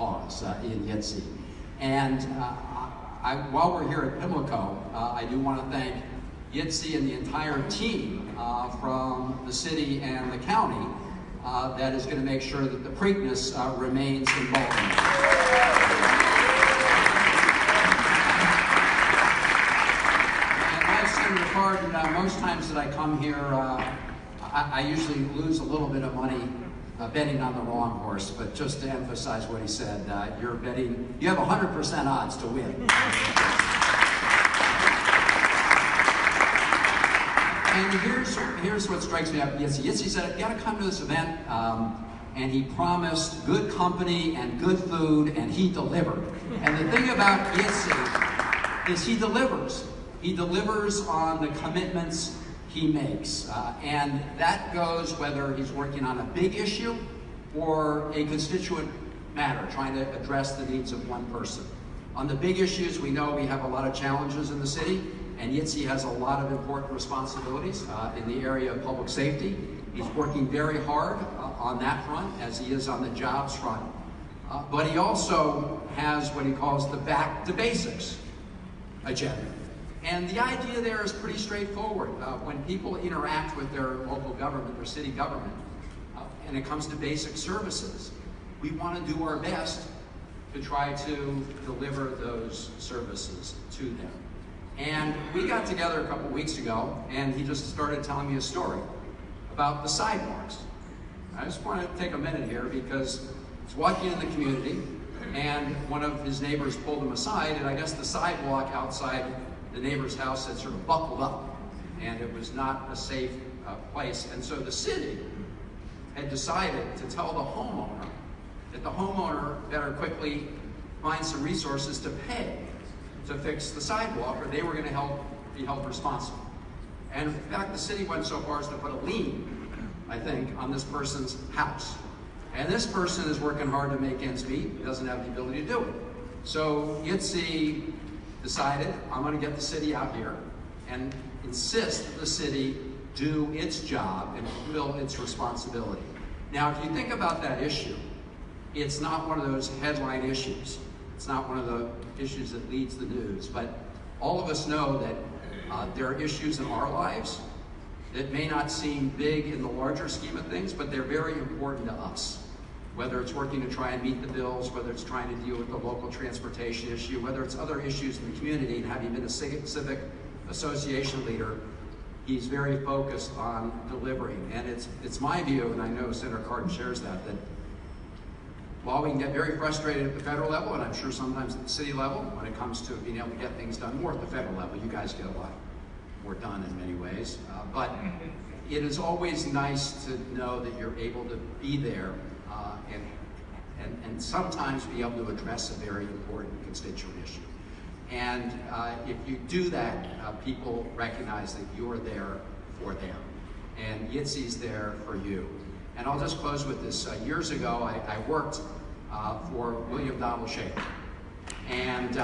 cause in Yitzy. And while we're here at Pimlico, I do want to thank Yitzy and the entire team from the city and the county that is going to make sure that the Preakness remains in Baltimore. And like Senator Cardin, most times that I come here, I usually lose a little bit of money betting on the wrong horse, but just to emphasize what he said, you're betting, you have 100% odds to win. And here's what strikes me about Yitzy. Yitzy said, you gotta come to this event, and he promised good company and good food, and he delivered. And the thing about Yitzy is he delivers. He delivers on the commitments he makes. And that goes whether he's working on a big issue or a constituent matter, trying to address the needs of one person. On the big issues, we know we have a lot of challenges in the city, and Yitzy has a lot of important responsibilities in the area of public safety. He's working very hard on that front, as he is on the jobs front. But he also has what he calls the back to basics agenda. And the idea there is pretty straightforward. When people interact with their local government, their city government, and it comes to basic services, we want to do our best to try to deliver those services to them. And we got together a couple weeks ago, and he just started telling me a story about the sidewalks. I just want to take a minute here because he's walking in the community, and one of his neighbors pulled him aside, and I guess the sidewalk outside the neighbor's house had sort of buckled up, and it was not a safe place. And so the city had decided to tell the homeowner that the homeowner better quickly find some resources to pay to fix the sidewalk, or they were going to be held responsible. And in fact, the city went so far as to put a lien, I think, on this person's house. And this person is working hard to make ends meet. He doesn't have the ability to do it. So Yitzy decided, I'm going to get the city out here and insist that the city do its job and fulfill its responsibility. Now, if you think about that issue, it's not one of those headline issues. It's not one of the issues that leads the news, but all of us know that there are issues in our lives that may not seem big in the larger scheme of things, but they're very important to us. Whether it's working to try and meet the bills, whether it's trying to deal with the local transportation issue, whether it's other issues in the community, and having been a civic association leader, he's very focused on delivering. And it's my view, and I know Senator Cardin shares that while we can get very frustrated at the federal level, and I'm sure sometimes at the city level, when it comes to being able to get things done more at the federal level, you guys get a lot more done in many ways. But it is always nice to know that you're able to be there and sometimes be able to address a very important constituent issue. And if you do that, people recognize that you're there for them. And Yitzy's there for you. And I'll just close with this. Years ago, I worked for William Donald Schaefer. And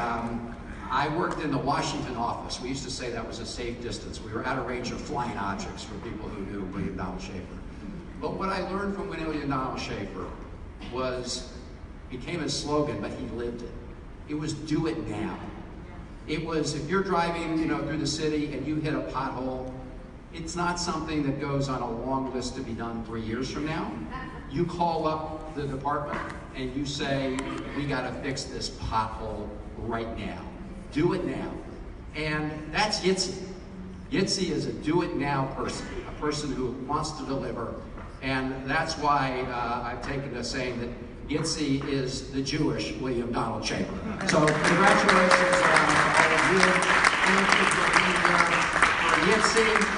I worked in the Washington office. We used to say that was a safe distance. We were out of range of flying objects for people who knew William Donald Schaefer. But what I learned from William Donald Schaefer became his slogan, but he lived it. It was do it now. It was, if you're driving, through the city and you hit a pothole, it's not something that goes on a long list to be done 3 years from now. You call up the department and you say, we gotta fix this pothole right now. Do it now. And that's Yitzy. Yitzy is a do it now person, a person who wants to deliver. And that's why I've taken to saying that Yitzy is the Jewish William Donald Schaefer. So congratulations to all of you. Thank you for being here for Yitzy.